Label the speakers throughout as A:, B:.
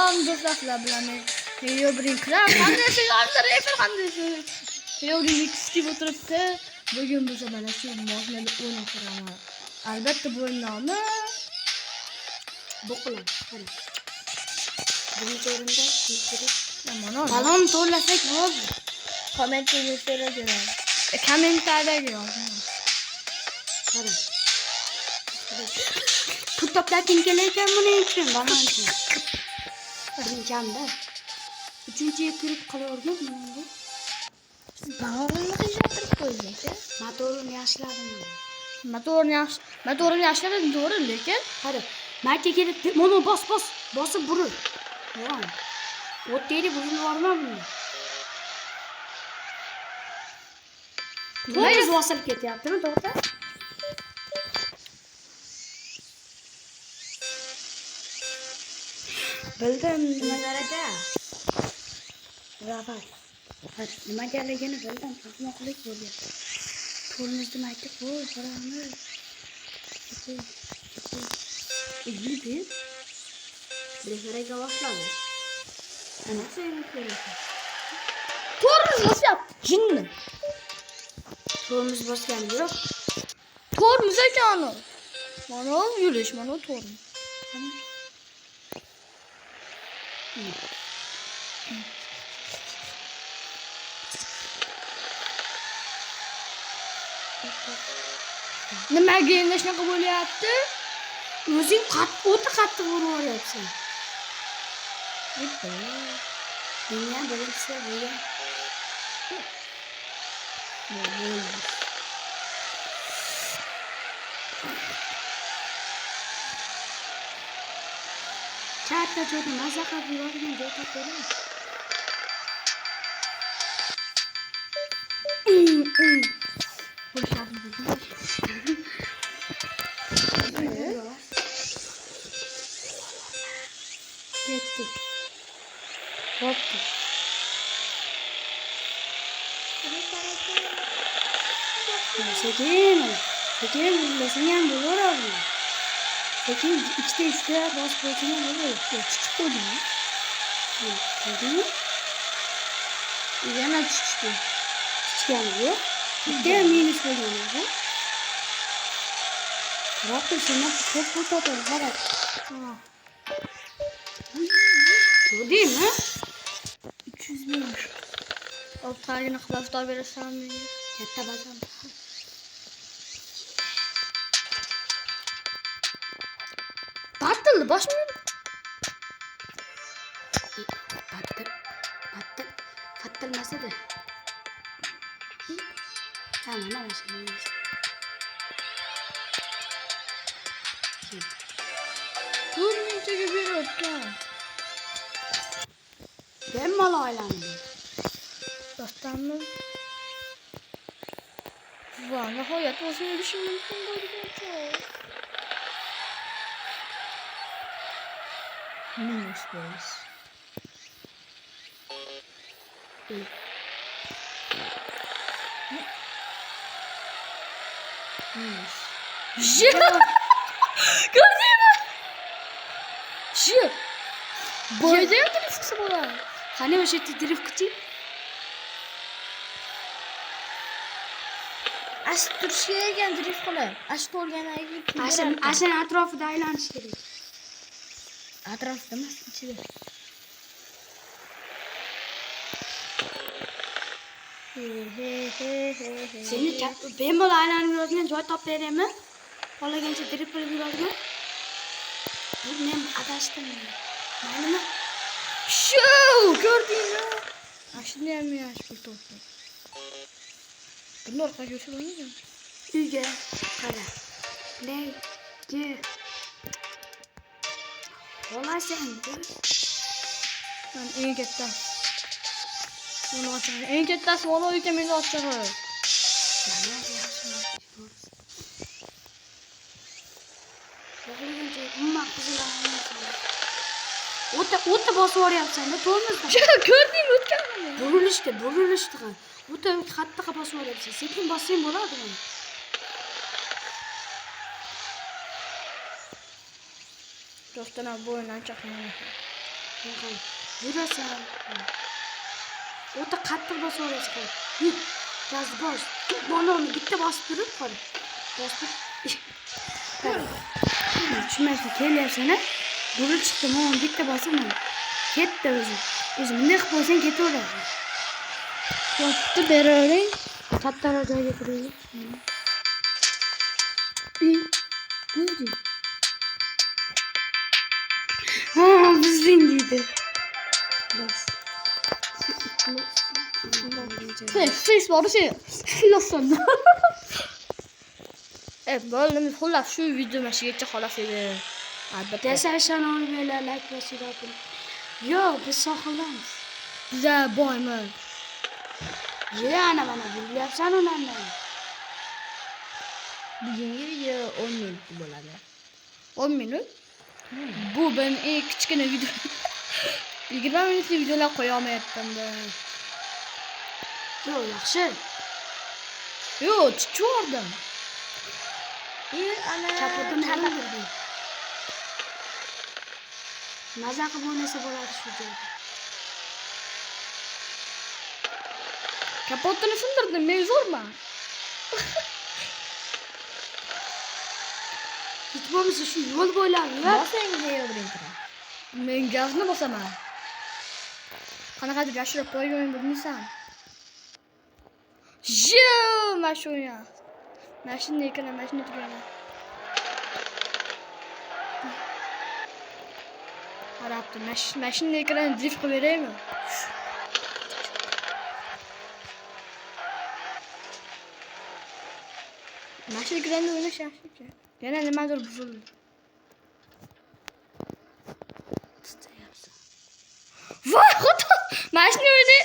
A: Salom do'stlar, sizlar bilan men Yo'bring Kram. Qandaysizlar? Refer qandaysizlar? Yo'bring ikisi o'tiribdi. Bugun biz mana shu mashinada o'ynab ko'ramiz. Albatta bu nomi
B: Bo'qiladi. Qara. Birinchi o'rinda
A: mana
B: balon to'lasak bo'ldi.
A: kommentariyada yozing. Kommentariyada yozing.
B: Qara. Pul toplating kelayotgan buning uchun balon uchun. Birinchimda. Uchinchiga kirib qolavergan bunga.
A: Balonni qiyshirib qo'ydik.
B: Motorini yaxshiladim.
A: Motorini yaxshiladim to'g'ri, lekin
B: Qara. Marka kelib, mana bosib buril. Yo'q. O'tderi burilib borma buni. To'g'ri bosilib ketyaptimi, to'xta? Bildim nimalarga. Ravat. Nimaligini bildim, ahmoqlik bo'lyapti. To'limizni aytib qo'y, qaramiz. İyi Referaga boshladi. Ana seni ko'rasan.
A: tormoz bosyapti. Jinni.
B: Tormoz bosgan yo'q.
A: Tormoz ekan u. Mana yurish, mana tormoz. Nimaga endi shunaqa bo'lyapti?
B: O'zing o'ta qattiq uryapsan. Men ham birinchisi bo'lgan. Chatta joyda maza qilib yuborgan joy topdim. Ketdi. Hoppa. Sekin bilmasang ham bo'laveradi. Sekin ikkita uchta bosib qo'ysang ham bo'ladi. Chiqib qo'ydingmi? Qo'ydingmi?
A: Yana chiqdi.
B: Chiqqani yo'q. Bitta minus bo'lgan edi. Qarab shuni ko'p pul topadi, qarab. Ko'rdingmi?
A: 300 ming. Oltagini qilib berasanmi?
B: Katta bazam.
A: Battildi, boshmi?
B: Fattilmasada. Mana mana.
A: Bunchaga berayotgan.
B: Bemalol aylandi.
A: Dostlarmi? Va, nihoyat o'zim yurishim mumkin bo'lgan. Minus boys. Minus. Gördünmü? Şu. Boyda yaptınız kısa bola.
B: Hani o şey drift kıtı?
A: Aş turşuya ekan drift qilib. Aş to'lgan aygi.
B: Ashan atrofida aylanish kerak.
A: Atrofida emas, ichida.
B: Seni bemalol aylanib yuradigan joy topib beraymi? Qolagancha drift qilib yuradigan. Bu men adashdim. Maylimi?
A: Shu, ko'rdingmi? Ashuni ham yaxshi pul topdim. Buni orqaga o'shirmayman.
B: Uyga qara. Leyki. Xohlasangiz.
A: Men eng katta. Buni ochaman. Eng kattasi bola uyga meni ochaman.
B: O'ta bosib yuryapsan-da, to'g'rimi?
A: Ko'rdingmi o'tganini?
B: Burilishdi. O'ta qattiq bosib yuryapsan. Sekin bossang bo'ladi.
A: Do'stlar, bu o'yin ancha qiyin.
B: Yurasan. O'ta qattiq bosib olasiz. Yur. Gaz bos. Bolani bitta bosib turib qol. Bosib. Tushmaysan, kelyapsan-a? Buril chiqdim, men bitta bosibman. Ketdi o'zi. O'zi bunday qilib qo'ysang ketaveradi.
A: Yotdi beravering.
B: Kattaroq joyga kiraylik. Buzding. Ha, buzding deydi. Bas.
A: Fes var şey. Filosof. Evet böyle xullas shu video mashigacha xolos edi. Albatta.
B: Desayşan onu böyle like bosib yapın. Yo'q, biz sohildamiz.
A: Biza boyman.
B: Ana mana bilyapsan undan.
A: Bugungi video 10 minut bo'ladi. 10 minut? Bu ben eng kichkina video. 20 minutlik videolar qo'ya olmayapman ben.
B: Yo'q, yaxshi.
A: Yo'q, chiqardim. Ana
B: Kapotini sindirdim. Maza qilib o'ynasa bo'ladi shu joyda.
A: Kapotini sindirdim, men zo'rman.
B: Hech bo'lmasa shu yo'l bo'ylab yur.
A: Bosang hayobringlar. Men gazni bosaman. Qanaqadir yashirib qo'ygan bilmaysan. Mashina. Mashina ekan, mashina turgan. Qarabdi, mashina ekan, drift qilib beraymi? Mashina ekranda o'ynash yaxshi ekan. Yana nimadir buzildi. Voy, xudo! Mashina o'yna.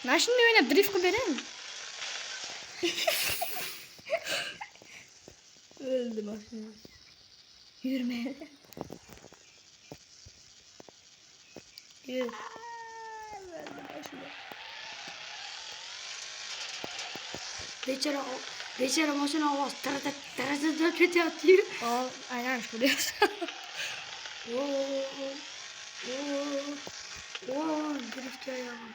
A: Mashina o'ynab drift qilib beraymi? Öldü mashina. Yurmaydi. Yur.
B: Bechara mashina ovoz tarazada ketyapti.
A: Aynan shu deyapsan.
B: Driftga oyog'im.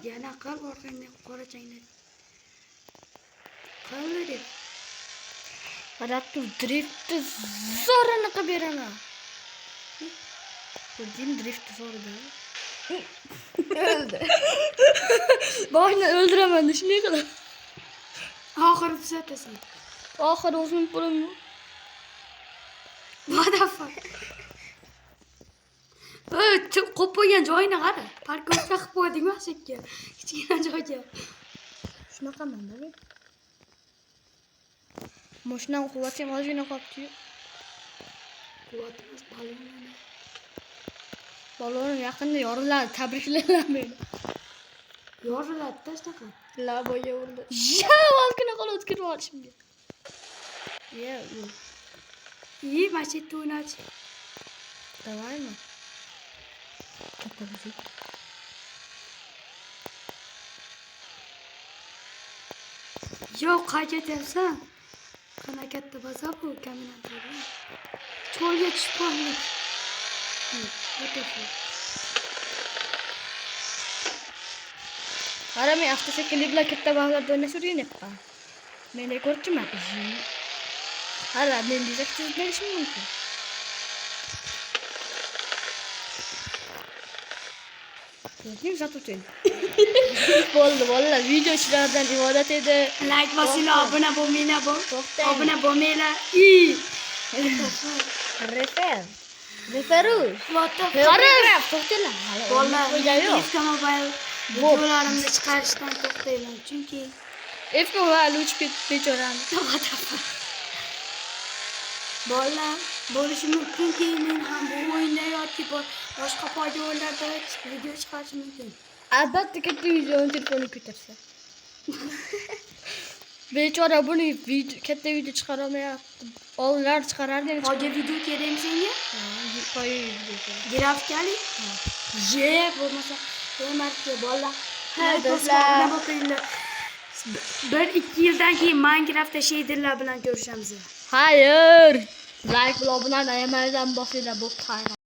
B: Yana qal orqangdan qora changlar. Qoldi deb.
A: Qarab tur, driftni zo'rini qilib beraman. Ko'rding, driftni zo'rida. Öldü. Boshni o'ldiraman, shunday qilib.
B: Oxiri tuzatasan.
A: Oxiri o'zim pulim.
B: What the fuck? Qo'yib qo'ygan joyini qara. Parkovka qilib qo'ydingmi shekka? Kichkina joyga.
A: Shunaqaman-da men. Mashinam quvvati ham ozgina qolibdi.
B: Quvvatimiz balon.
A: Balon yaqinda yoriladi, tabriklayman meni.
B: Yoriladi-da shunaqa.
A: Laboga urdi. Ozgina qolib kirib olishimga.
B: Machete o'ynach.
A: Давайmi?
B: Yo'q, qayerga ketyapsan? Qana katta baza bu kaminator. Cho'lga tushib qoldik.
A: Qara, men avtosekillik bilan katta bog'larda o'ynashib yurganman. Men rekordchiman. Qara, men bizak chizib berishim mumkin. Yo'q, zatutun. Bo'ldi, bolalar, video ishlaridan ibodat edi.
B: Like bosinglar, obuna bo'lmanglar,
A: To'xtang.
B: obuna bo'lmanglar.
A: Referus. Qara, to'xtanglar.
B: Bolalar,
A: yo'q.
B: Ifka Mobile videolarimni chiqarishdan to'xtayman, chunki
A: Ifka Mobile uchib ketib bechorani.
B: bolalar bo'lishi mumkinki men ham bu o'yinda yoki boshqa foyda o'yinlarda video chiqarish mumkin.
A: Albatta katta videoni telefonni ko'tarsa. Bechora buni katta video chiqara olmayapti. Oldinlar chiqarardi.
B: Hozir video kerakmi senga?
A: Qo'y video.
B: Grafikali? Bo'lmasa marka bolalar.
A: Ha, do'stlar.
B: 1-2 yildan keyin Minecraftda shaderlar bilan ko'rishamiz.
A: Hayır. Like bilan abone olmaydan boshlaylar bu qayroq.